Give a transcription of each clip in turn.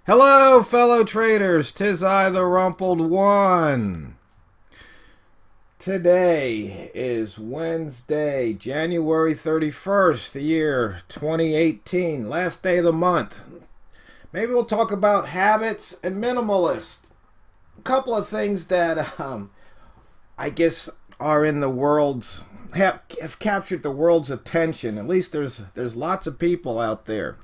Hello, fellow traders. 'Tis I, the Rumpled One. Today is Wednesday, January 31st, the year 2018. Last day of the month. Maybe we'll talk about habits and minimalist. A couple of things that I guess are in the world's have captured the world's attention. At least there's lots of people out there.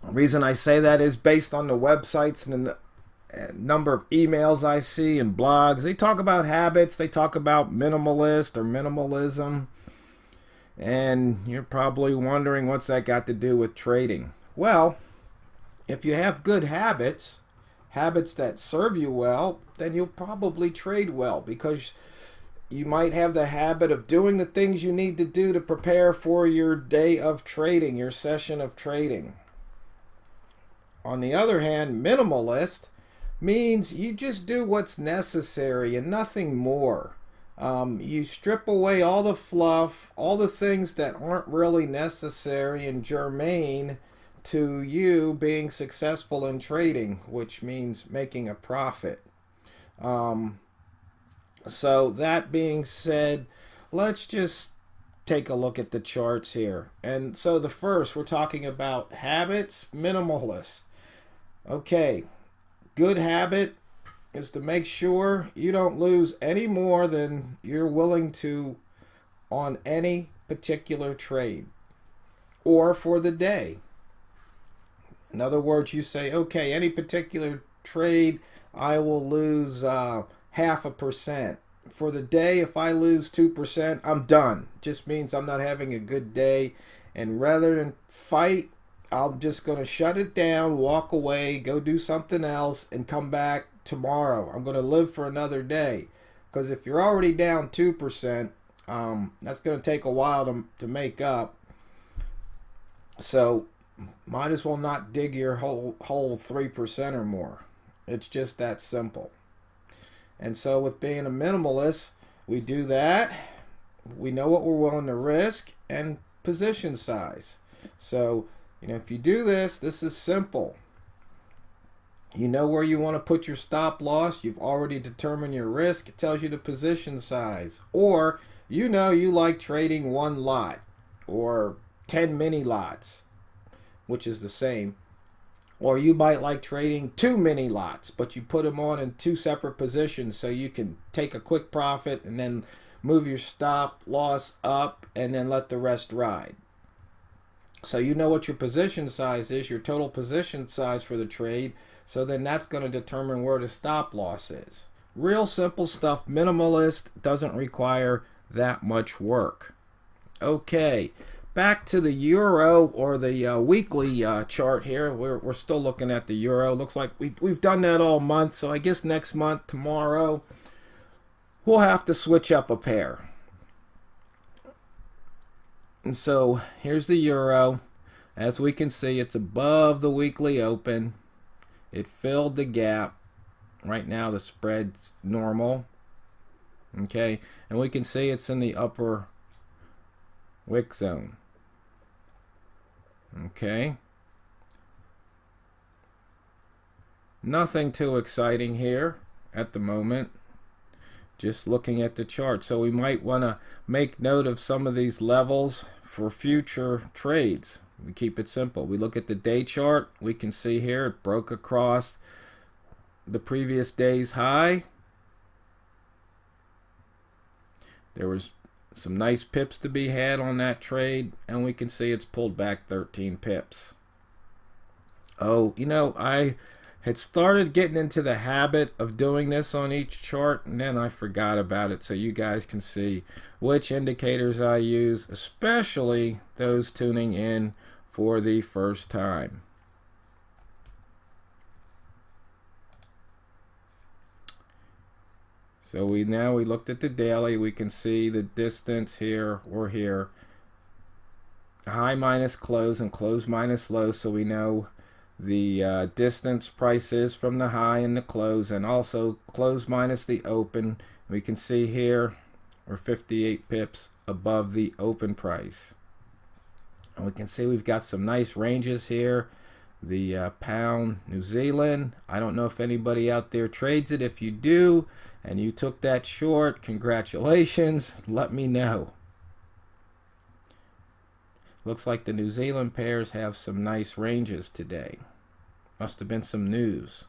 The reason I say that is based on the websites and the number of emails I see and blogs. They talk about habits, they talk about minimalist or minimalism, and you're probably wondering what's that got to do with trading. Well, if you have good habits that serve you well, then you'll probably trade well, because you might have the habit of doing the things you need to do to prepare for your day of trading, your session of trading. On the other hand, minimalist means you just do what's necessary and nothing more. You strip away all the fluff, all the things that aren't really necessary and germane to you being successful in trading, which means making a profit. So that being said, let's just take a look at the charts here. And so the first, we're talking about habits, minimalist. Okay, good habit is to make sure you don't lose any more than you're willing to on any particular trade or for the day. In other words, you say, okay, any particular trade, I will lose 0.5%. For the day, if I lose 2%, I'm done. Just means I'm not having a good day. And rather than fight, I'm just going to shut it down, walk away, go do something else, and come back tomorrow. I'm going to live for another day. Because if you're already down 2%, that's going to take a while to make up. So might as well not dig your whole 3% or more. It's just that simple. And so with being a minimalist, we do that. We know what we're willing to risk and position size. So, if you do this is simple. You know where you want to put your stop loss. You've already determined your risk. It tells you the position size. Or, you like trading one lot or 10 mini lots, which is the same. Or you might like trading 2 mini lots, but you put them on in 2 separate positions so you can take a quick profit and then move your stop loss up and then let the rest ride. So you know what your position size is, your total position size for the trade. So then that's going to determine where the stop loss is. Real simple stuff. Minimalist, doesn't require that much work. Okay, back to the euro, or the weekly chart here. We're still looking at the euro. Looks like we've done that all month. So I guess next month, tomorrow, we'll have to switch up a pair. And so here's the euro. As we can see, it's above the weekly open. It filled the gap. Right now the spread's normal. Okay, and we can see it's in the upper wick zone. Okay. Nothing too exciting here at the moment. Just looking at the chart. So we might want to make note of some of these levels for future trades. We keep it simple. We look at the day chart. We can see here it broke across the previous day's high. There was some nice pips to be had on that trade, and we can see it's pulled back 13 pips. Oh, I had started getting into the habit of doing this on each chart, and then I forgot about it, so you guys can see which indicators I use, especially those tuning in for the first time. So we looked at the daily. We can see the distance here or here, high minus close and close minus low, so we know the distance price is from the high and the close, and also close minus the open. We can see here we're 58 pips above the open price. And we can see we've got some nice ranges here. the pound New Zealand. I don't know if anybody out there trades it. If you do and you took that short, congratulations, let me know. Looks like the New Zealand pairs have some nice ranges today. Must have been some news.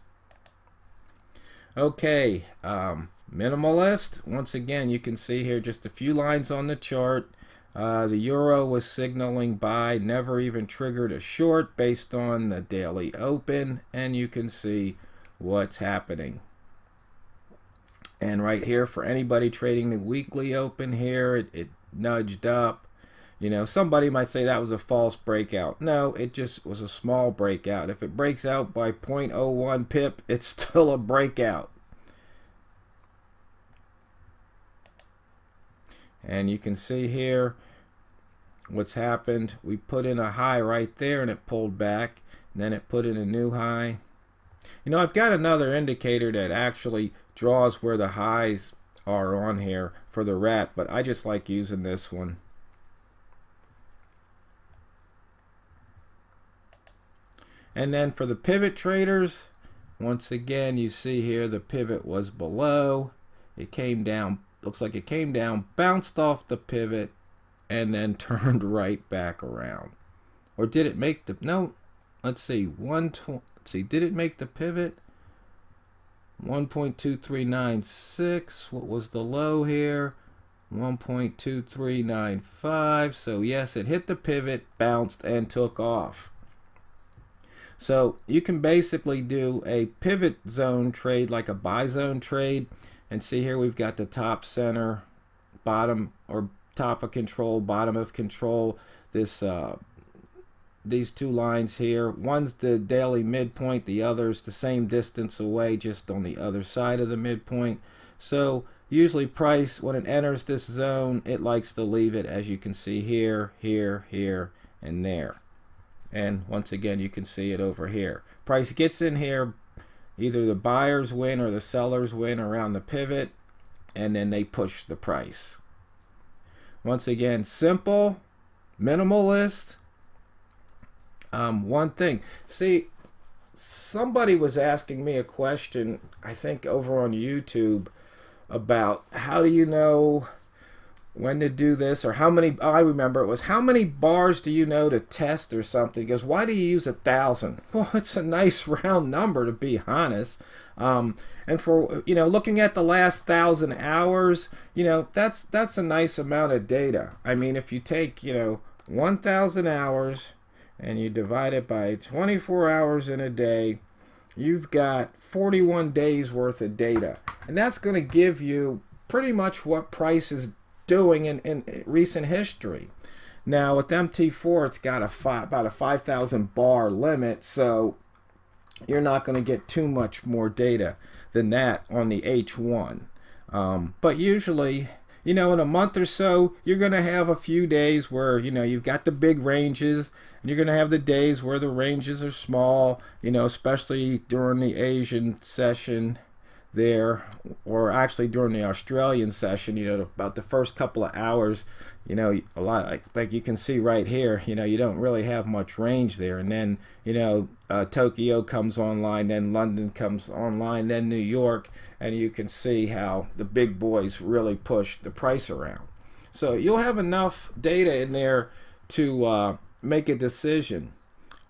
Okay, minimalist. Once again, you can see here just a few lines on the chart. The euro was signaling buy, never even triggered a short based on the daily open, and you can see what's happening. And right here, for anybody trading the weekly open here, it nudged up. You know, somebody might say that was a false breakout. No, it just was a small breakout. If it breaks out by 0.01 pip, it's still a breakout. And you can see here what's happened. We put in a high right there and it pulled back. And then it put in a new high. You know, I've got another indicator that actually draws where the highs are on here for the rat, but I just like using this one. And then for the pivot traders, once again, you see here the pivot was below. It came down, looks like it came down, bounced off the pivot, and then turned right back around. Or did it make the, no, let's see, did it make the pivot? 1.2396, what was the low here? 1.2395, so yes, it hit the pivot, bounced, and took off. So you can basically do a pivot zone trade like a buy zone trade, and see here we've got the top, center, bottom, or top of control, bottom of control. This these two lines here, one's the daily midpoint, the other's the same distance away, just on the other side of the midpoint. So usually price, when it enters this zone, it likes to leave it, as you can see here, here, here, and there. And once again, you can see it over here. Price gets in here, either the buyers win or the sellers win around the pivot, and then they push the price. Once again, simple, minimalist. One thing, see, somebody was asking me a question, I think over on YouTube, about how do you know when to do this, or how many, I remember it was, how many bars do you know to test or something? He goes, why do you use 1,000? Well, it's a nice round number, to be honest. And for, you know, looking at the last 1,000 hours, you know, that's a nice amount of data. I mean, if you take, you know, 1,000 hours and you divide it by 24 hours in a day, you've got 41 days worth of data. And that's going to give you pretty much what price is doing in recent history. Now with MT4, it's got about a 5,000 bar limit, so you're not going to get too much more data than that on the H1. But usually, you know, in a month or so, you're going to have a few days where, you know, you've got the big ranges, and you're going to have the days where the ranges are small, you know, especially during the Asian session there, or actually during the Australian session, you know, about the first couple of hours, you know, a lot, like you can see right here, you know, you don't really have much range there. And then, you know, Tokyo comes online, then London comes online, then New York, and you can see how the big boys really push the price around. So you'll have enough data in there to make a decision.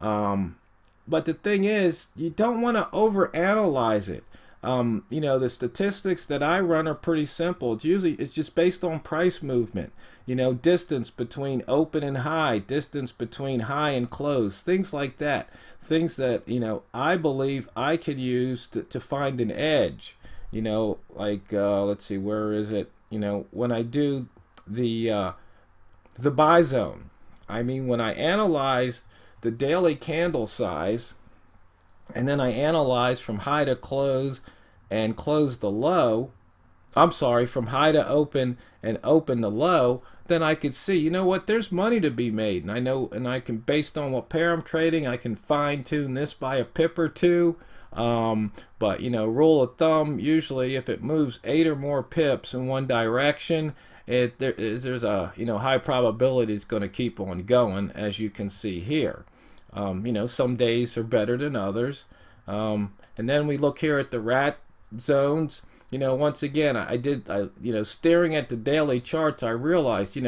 But the thing is, you don't want to overanalyze it. You know, the statistics that I run are pretty simple. It's just based on price movement. You know, distance between open and high, distance between high and close, things like that. Things that, you know, I believe I could use to find an edge. You know, like, let's see, where is it? You know, when I do the buy zone, I mean, when I analyzed the daily candle size, and then I analyze from high to close and close the low, I'm sorry, from high to open and open to low, then I could see, you know what, there's money to be made. And I know, and I can, based on what pair I'm trading, I can fine tune this by a pip or two. But, you know, rule of thumb, usually if it moves 8 or more pips in one direction, there's a, you know, high probability it's going to keep on going, as you can see here. Some days are better than others. And then we look here at the rat zones. Once again, staring at the daily charts, I realized,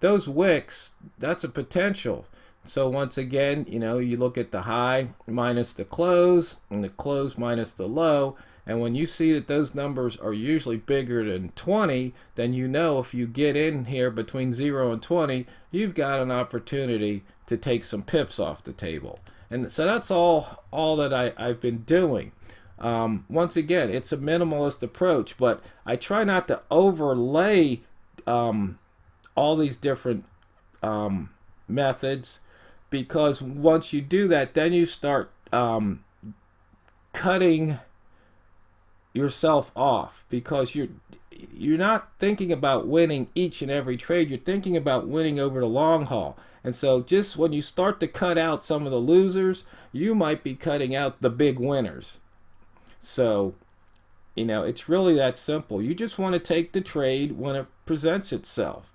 those wicks, that's a potential. So once again, you look at the high minus the close and the close minus the low. And when you see that those numbers are usually bigger than 20, then if you get in here between 0 and 20, you've got an opportunity to take some pips off the table. And so that's all that I've been doing. Once again, it's a minimalist approach, but I try not to overlay all these different methods, because once you do that, then you start cutting yourself off, because you're not thinking about winning each and every trade. You're thinking about winning over the long haul. And so just when you start to cut out some of the losers, you might be cutting out the big winners. So it's really that simple. You just want to take the trade when it presents itself.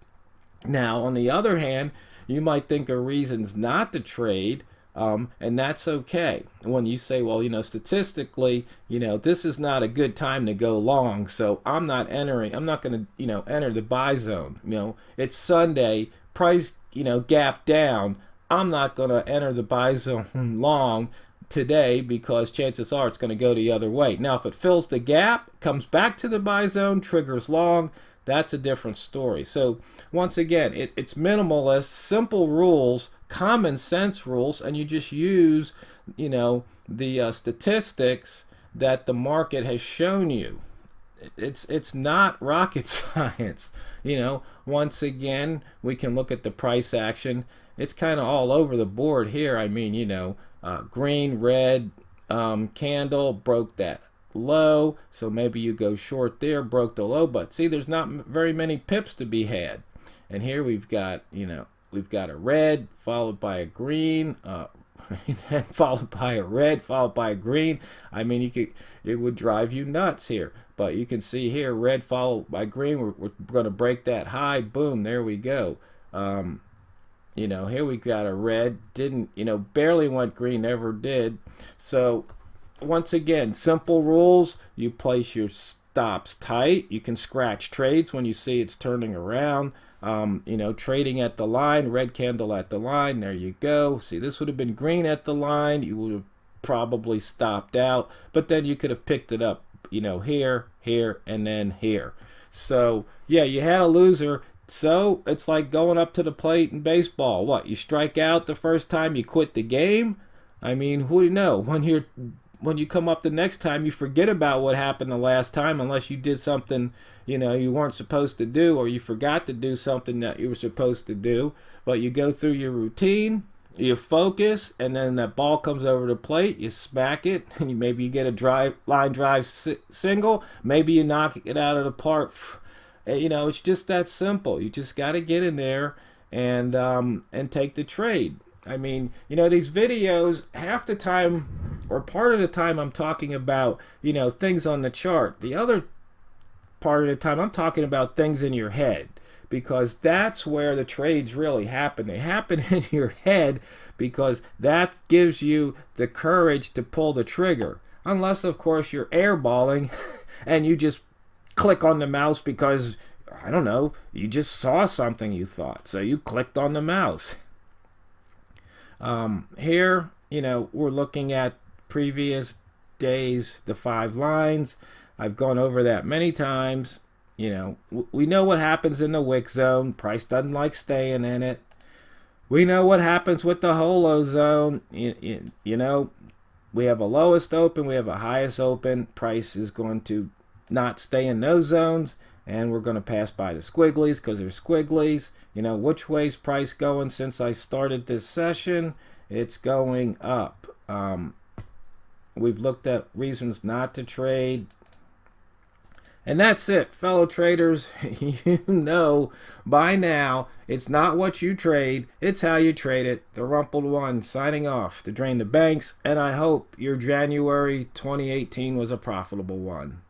Now, on the other hand, you might think of reasons not to trade, and that's okay. When you say, well, statistically, this is not a good time to go long, so I'm not going to, enter the buy zone. It's Sunday, price, gap down. I'm not going to enter the buy zone long today, because chances are it's going to go the other way. Now, if it fills the gap, comes back to the buy zone, triggers long, that's a different story. So once again, it's minimalist, simple rules, common sense rules, and you just use the statistics that the market has shown you. It's not rocket science. Once again, we can look at the price action. It's kind of all over the board here. I mean, green, red candle broke that low, so maybe you go short there, broke the low, but see, there's not very many pips to be had. And here we've got a red followed by a green, then followed by a red followed by a green. I mean, it would drive you nuts here, but you can see here, red followed by green. We're going to break that high. Boom, there we go. Here we got a red, didn't, barely went green, never did. So once again, simple rules. You place your stops tight. You can scratch trades when you see it's turning around. Trading at the line, red candle at the line, there you go. See, this would have been green at the line. You would have probably stopped out, but then you could have picked it up, here, and then here. So yeah, you had a loser. So it's like going up to the plate in baseball. What, you strike out the first time, you quit the game? I mean, who do you know? When you come up the next time, you forget about what happened the last time, unless you did something you weren't supposed to do, or you forgot to do something that you were supposed to do. But you go through your routine, you focus, and then that ball comes over the plate, you smack it, and maybe you get a line drive single, maybe you knock it out of the park. It's just that simple. You just got to get in there and take the trade. I mean, these videos, half the time or part of the time I'm talking about, things on the chart. The other part of the time I'm talking about things in your head, because that's where the trades really happen. They happen in your head, because that gives you the courage to pull the trigger. Unless, of course, you're airballing and you just click on the mouse because, I don't know, you just saw something you thought, so you clicked on the mouse. Here, we're looking at previous days, the 5 lines. I've gone over that many times. We know what happens in the wick zone. Price doesn't like staying in it. We know what happens with the holo zone. We have a lowest open, we have a highest open. Price is going to not stay in those zones, and we're going to pass by the squigglies because they're squigglies. Which way's price going since I started this session? It's going up. We've looked at reasons not to trade. And that's it, fellow traders. By now, it's not what you trade, it's how you trade it. TheRumpledOne signing off to drain the banks, and I hope your January 2018 was a profitable one.